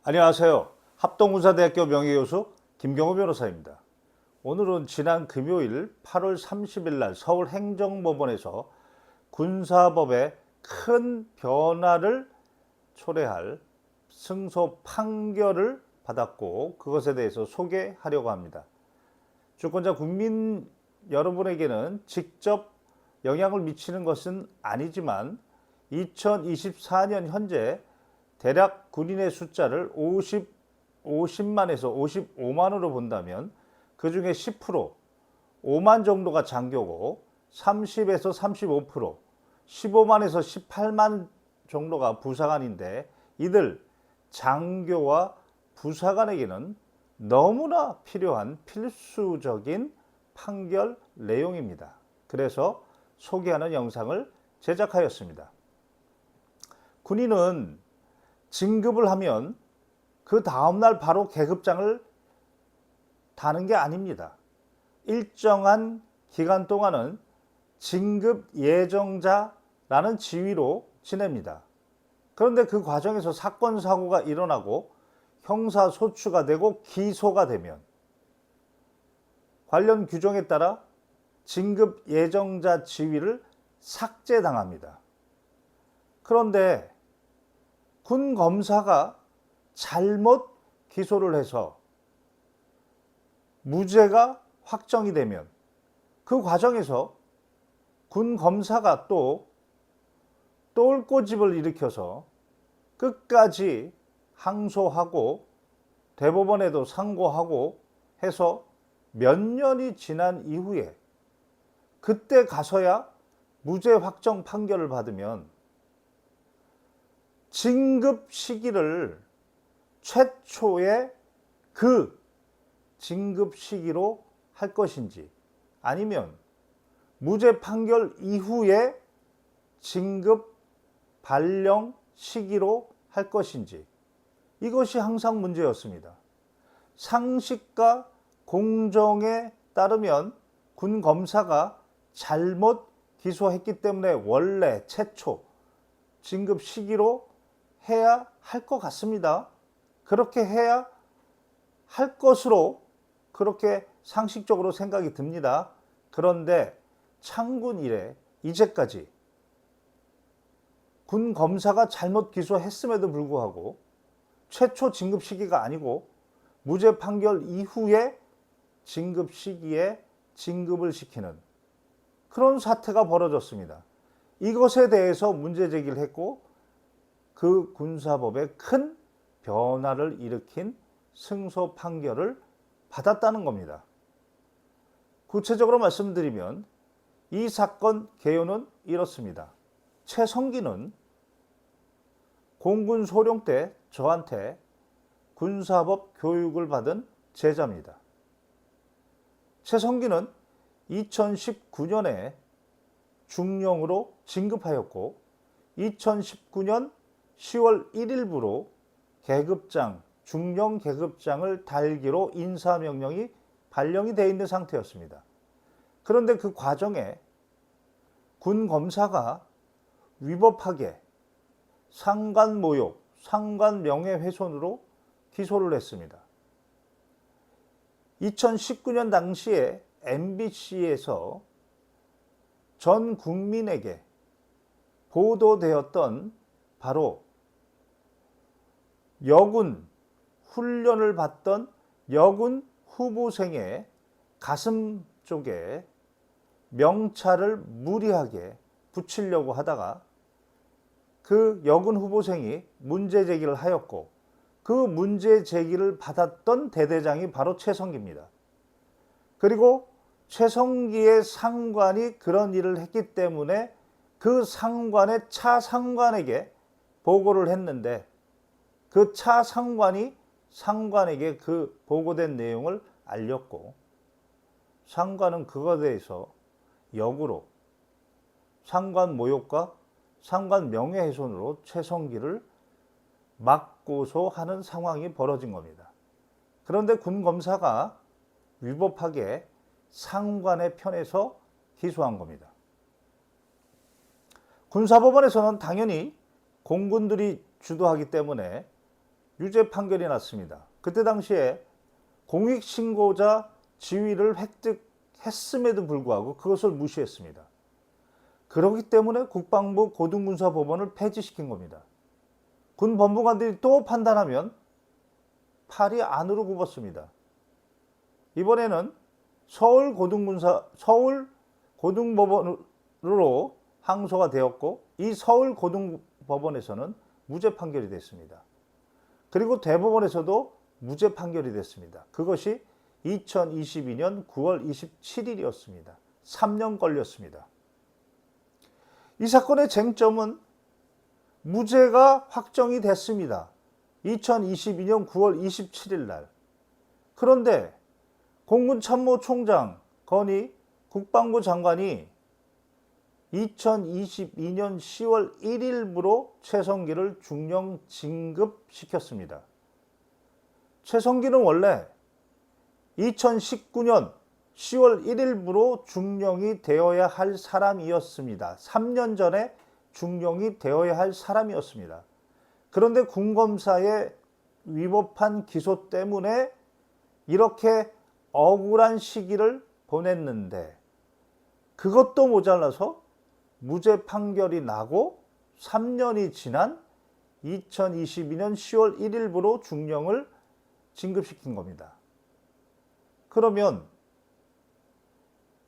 안녕하세요. 합동군사대학교 명예교수 김경호 변호사입니다. 오늘은 지난 금요일 8월 30일 날 서울행정법원에서 군사법에 큰 변화를 초래할 승소 판결을 받았고 그것에 대해서 소개하려고 합니다. 주권자 국민 여러분에게는 직접 영향을 미치는 것은 아니지만 2024년 현재 대략 군인의 숫자를 50만에서 55만으로 본다면 그 중에 10%, 5만 정도가 장교고 30에서 35%, 15만에서 18만 정도가 부사관인데 이들 장교와 부사관에게는 너무나 필요한 필수적인 판결 내용입니다. 그래서 소개하는 영상을 제작하였습니다. 군인은 진급을 하면 그 다음날 바로 계급장을 다는 게 아닙니다. 일정한 기간 동안은 진급 예정자라는 지위로 지냅니다. 그런데 그 과정에서 사건 사고가 일어나고 형사소추가 되고 기소가 되면 관련 규정에 따라 진급 예정자 지위를 삭제당합니다. 그런데 군 검사가 잘못 기소를 해서 무죄가 확정이 되면 그 과정에서 군 검사가 또 똘꼬집을 일으켜서 끝까지 항소하고 대법원에도 상고하고 해서 몇 년이 지난 이후에 그때 가서야 무죄 확정 판결을 받으면 진급 시기를 최초의 그 진급 시기로 할 것인지 아니면 무죄 판결 이후에 진급 발령 시기로 할 것인지 이것이 항상 문제였습니다. 상식과 공정에 따르면 군 검사가 잘못 기소했기 때문에 원래 최초 진급 시기로 해야 할 것 같습니다. 그렇게 해야 할 것으로 그렇게 상식적으로 생각이 듭니다. 그런데 창군 이래 이제까지 군 검사가 잘못 기소했음에도 불구하고 최초 진급 시기가 아니고 무죄 판결 이후에 진급 시기에 진급을 시키는 그런 사태가 벌어졌습니다. 이것에 대해서 문제 제기를 했고 그 군사법에 큰 변화를 일으킨 승소 판결을 받았다는 겁니다. 구체적으로 말씀드리면 이 사건 개요는 이렇습니다. 최성기는 공군 소령 때 저한테 군사법 교육을 받은 제자입니다. 최성기는 2019년에 중령으로 진급하였고 2019년 10월 1일부로 계급장, 중령 계급장을 달기로 인사명령이 발령이 되어 있는 상태였습니다. 그런데 그 과정에 군 검사가 위법하게 상관 모욕, 상관 명예훼손으로 기소를 했습니다. 2019년 당시에 MBC에서 전 국민에게 보도되었던 바로 여군 훈련을 받던 여군 후보생의 가슴 쪽에 명찰을 무리하게 붙이려고 하다가 그 여군 후보생이 문제 제기를 하였고 그 문제 제기를 받았던 대대장이 바로 최성기입니다. 그리고 최성기의 상관이 그런 일을 했기 때문에 그 상관의 차 상관에게 보고를 했는데 그 차 상관이 상관에게 그 보고된 내용을 알렸고 상관은 그것에 대해서 역으로 상관 모욕과 상관 명예훼손으로 최성기를 맞고소하는 상황이 벌어진 겁니다. 그런데 군 검사가 위법하게 상관의 편에서 기소한 겁니다. 군사법원에서는 당연히 공군들이 주도하기 때문에 유죄 판결이 났습니다. 그때 당시에 공익신고자 지위를 획득했음에도 불구하고 그것을 무시했습니다. 그렇기 때문에 국방부 고등군사법원을 폐지시킨 겁니다. 군 법무관들이 또 판단하면 팔이 안으로 굽었습니다. 이번에는 서울 고등법원으로 항소가 되었고, 이 서울 고등법원에서는 무죄 판결이 됐습니다. 그리고 대법원에서도 무죄 판결이 됐습니다. 그것이 2022년 9월 27일이었습니다. 3년 걸렸습니다. 이 사건의 쟁점은 무죄가 확정이 됐습니다. 2022년 9월 27일 날. 그런데 공군참모총장 건이 국방부 장관이 2022년 10월 1일부로 최성기를 중령 진급시켰습니다. 최성기는 원래 2019년 10월 1일부로 중령이 되어야 할 사람이었습니다. 3년 전에 중령이 되어야 할 사람이었습니다. 그런데 군검사의 위법한 기소 때문에 이렇게 억울한 시기를 보냈는데, 그것도 모자라서 무죄 판결이 나고 3년이 지난 2022년 10월 1일부로 중령을 진급시킨 겁니다. 그러면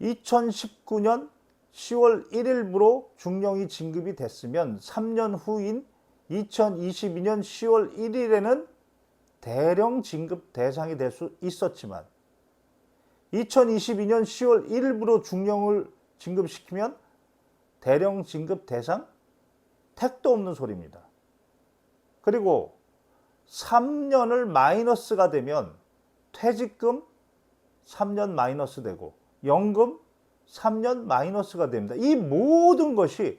2019년 10월 1일부로 중령이 진급이 됐으면 3년 후인 2022년 10월 1일에는 대령 진급 대상이 될 수 있었지만 2022년 10월 1일부로 중령을 진급시키면 대령 진급 대상? 택도 없는 소리입니다. 그리고 3년을 마이너스가 되면 퇴직금 3년 마이너스 되고 연금 3년 마이너스가 됩니다. 이 모든 것이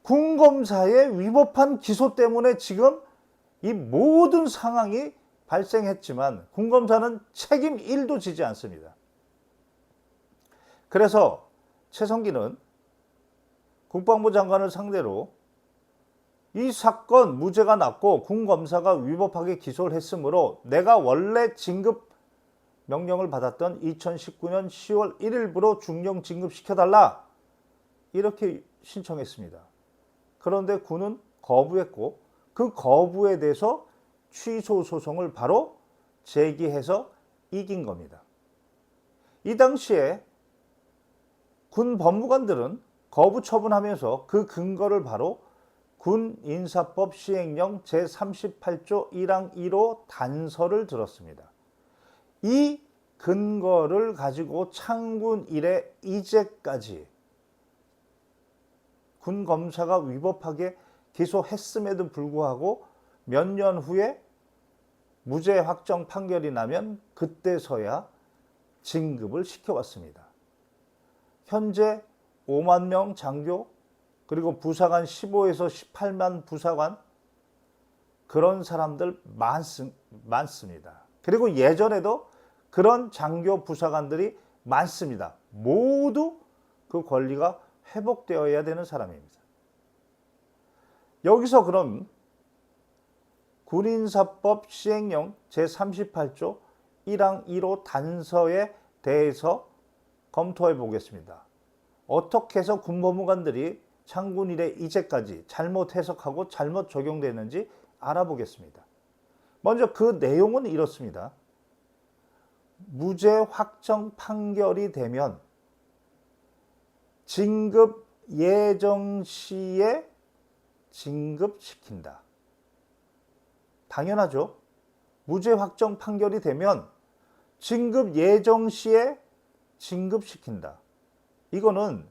군검사의 위법한 기소 때문에 지금 이 모든 상황이 발생했지만 군검사는 책임 1도 지지 않습니다. 그래서 최성기는 국방부 장관을 상대로 이 사건 무죄가 났고 군검사가 위법하게 기소를 했으므로 내가 원래 진급 명령을 받았던 2019년 10월 1일부로 중령 진급시켜달라, 이렇게 신청했습니다. 그런데 군은 거부했고 그 거부에 대해서 취소 소송을 바로 제기해서 이긴 겁니다. 이 당시에 군 법무관들은 거부 처분하면서 그 근거를 바로 군인사법 시행령 제38조 1항 1호 단서를 들었습니다. 이 근거를 가지고 창군 이래 이제까지 군 검사가 위법하게 기소했음에도 불구하고 몇 년 후에 무죄 확정 판결이 나면 그때서야 진급을 시켜왔습니다. 현재 5만 명 장교, 그리고 부사관 15에서 18만 부사관, 그런 사람들 많습니다. 그리고 예전에도 그런 장교 부사관들이 많습니다. 모두 그 권리가 회복되어야 되는 사람입니다. 여기서 그럼 군인사법 시행령 제38조 1항 1호 단서에 대해서 검토해 보겠습니다. 어떻게 해서 군법무관들이 창군 이래 이제까지 잘못 해석하고 잘못 적용되는지 알아보겠습니다. 먼저 그 내용은 이렇습니다. 무죄 확정 판결이 되면 진급 예정 시에 진급시킨다. 당연하죠. 무죄 확정 판결이 되면 진급 예정 시에 진급시킨다. 이거는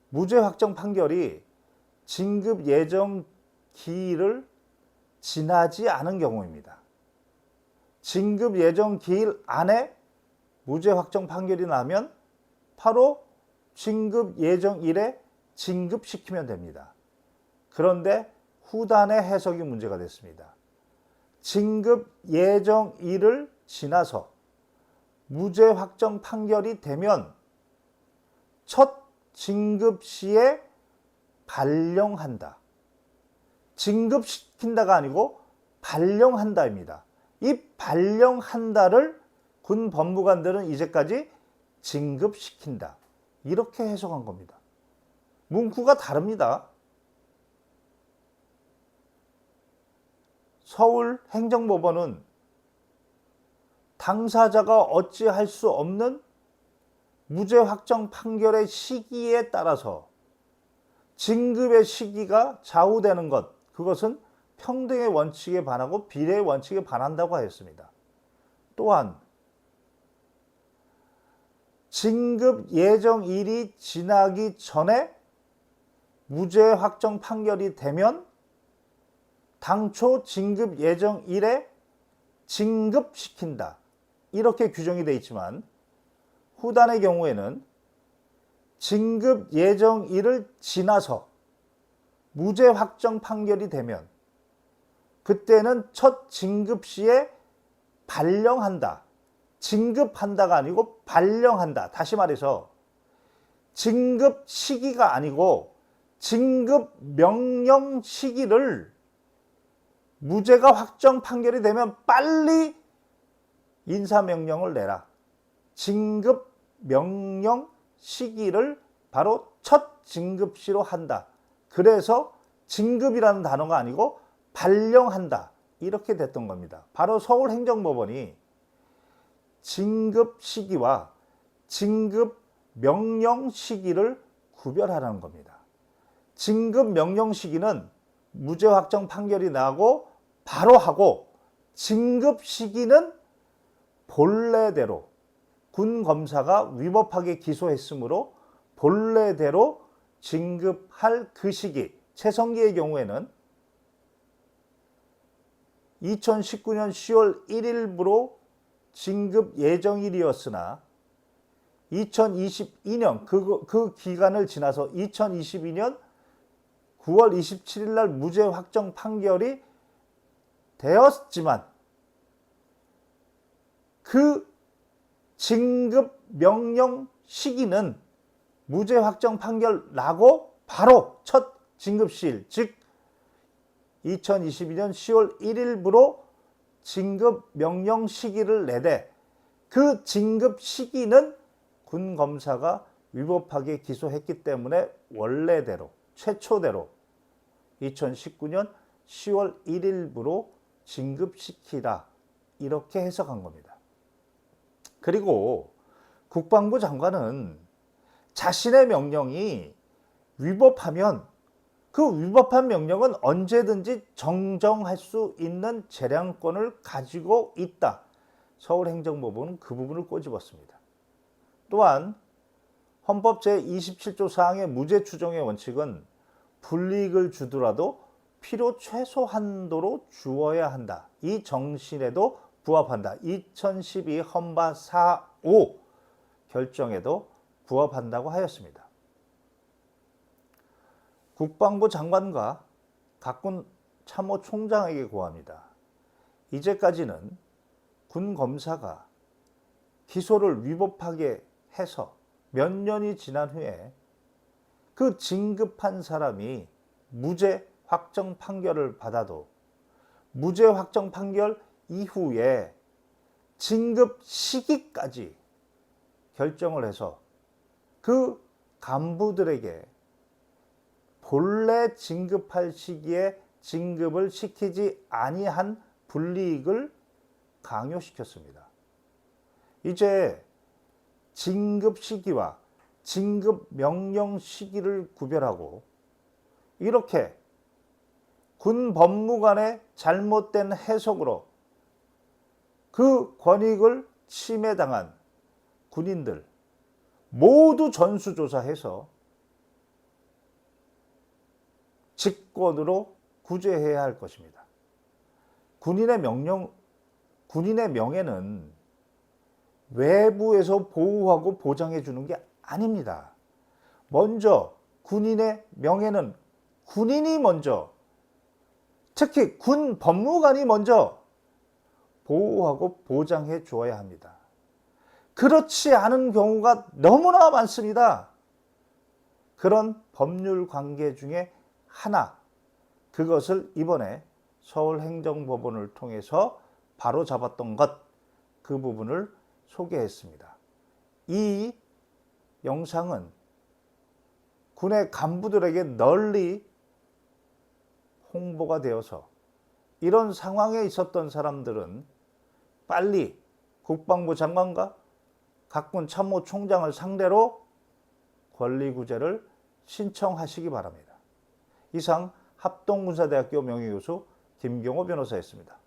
무죄 확정 판결이 진급 예정 기일을 지나지 않은 경우입니다. 진급 예정 기일 안에 무죄 확정 판결이 나면 바로 진급 예정일에 진급시키면 됩니다. 그런데 후단의 해석이 문제가 됐습니다. 진급 예정일을 지나서 무죄 확정 판결이 되면 첫 진급 시에 발령한다. 진급시킨다가 아니고 발령한다입니다. 이 발령한다를 군 법무관들은 이제까지 진급시킨다. 이렇게 해석한 겁니다. 문구가 다릅니다. 서울행정법원은 당사자가 어찌할 수 없는 무죄 확정 판결의 시기에 따라서 진급의 시기가 좌우되는 것, 그것은 평등의 원칙에 반하고 비례의 원칙에 반한다고 하였습니다. 또한 진급 예정일이 지나기 전에 무죄 확정 판결이 되면 당초 진급 예정일에 진급시킨다. 이렇게 규정이 되어 있지만 후단의 경우에는 진급 예정일을 지나서 무죄 확정 판결이 되면 그때는 첫 진급 시에 발령한다. 진급한다가 아니고 발령한다. 다시 말해서 진급 시기가 아니고 진급 명령 시기를 무죄가 확정 판결이 되면 빨리 인사명령을 내라. 진급 명령 시기를 바로 첫 진급시로 한다. 그래서 진급이라는 단어가 아니고 발령한다. 이렇게 됐던 겁니다. 바로 서울행정법원이 진급 시기와 진급 명령 시기를 구별하라는 겁니다. 진급 명령 시기는 무죄 확정 판결이 나고 바로 하고, 진급 시기는 본래대로 군 검사가 위법하게 기소했으므로 본래대로 진급할 그 시기, 최성기의 경우에는 2019년 10월 1일부로 진급 예정일이었으나 2022년 그 기간을 지나서 2022년 9월 27일 날 무죄 확정 판결이 되었지만 그 진급 명령 시기는 무죄 확정 판결 나고 바로 첫 진급시일, 즉 2022년 10월 1일부로 진급 명령 시기를 내되 그 진급 시기는 군 검사가 위법하게 기소했기 때문에 원래대로 최초대로 2019년 10월 1일부로 진급시키라, 이렇게 해석한 겁니다. 그리고 국방부 장관은 자신의 명령이 위법하면 그 위법한 명령은 언제든지 정정할 수 있는 재량권을 가지고 있다. 서울행정법원은 그 부분을 꼬집었습니다. 또한 헌법 제27조 4항의 무죄 추정의 원칙은 불이익을 주더라도 필요 최소 한도로 주어야 한다. 이 정신에도 부합한다. 2012 헌바 4.5 결정에도 부합한다고 하였습니다. 국방부 장관과 각군 참모총장에게 고합니다. 이제까지는 군 검사가 기소를 위법하게 해서 몇 년이 지난 후에 그 진급한 사람이 무죄 확정 판결을 받아도 무죄 확정 판결 이후에 진급 시기까지 결정을 해서 그 간부들에게 본래 진급할 시기에 진급을 시키지 아니한 불이익을 강요시켰습니다. 이제 진급 시기와 진급 명령 시기를 구별하고 이렇게 군 법무관의 잘못된 해석으로 그 권익을 침해당한 군인들 모두 전수조사해서 직권으로 구제해야 할 것입니다. 군인의 명예는 외부에서 보호하고 보장해 주는 게 아닙니다. 먼저 군인의 명예는 군인이 먼저, 특히 군 법무관이 먼저 보호하고 보장해 줘야 합니다. 그렇지 않은 경우가 너무나 많습니다. 그런 법률 관계 중에 하나, 그것을 이번에 서울행정법원을 통해서 바로 잡았던 것, 그 부분을 소개했습니다. 이 영상은 군의 간부들에게 널리 홍보가 되어서 이런 상황에 있었던 사람들은 빨리 국방부 장관과 각군 참모총장을 상대로 권리구제를 신청하시기 바랍니다. 이상 합동군사대학교 명예교수 김경호 변호사였습니다.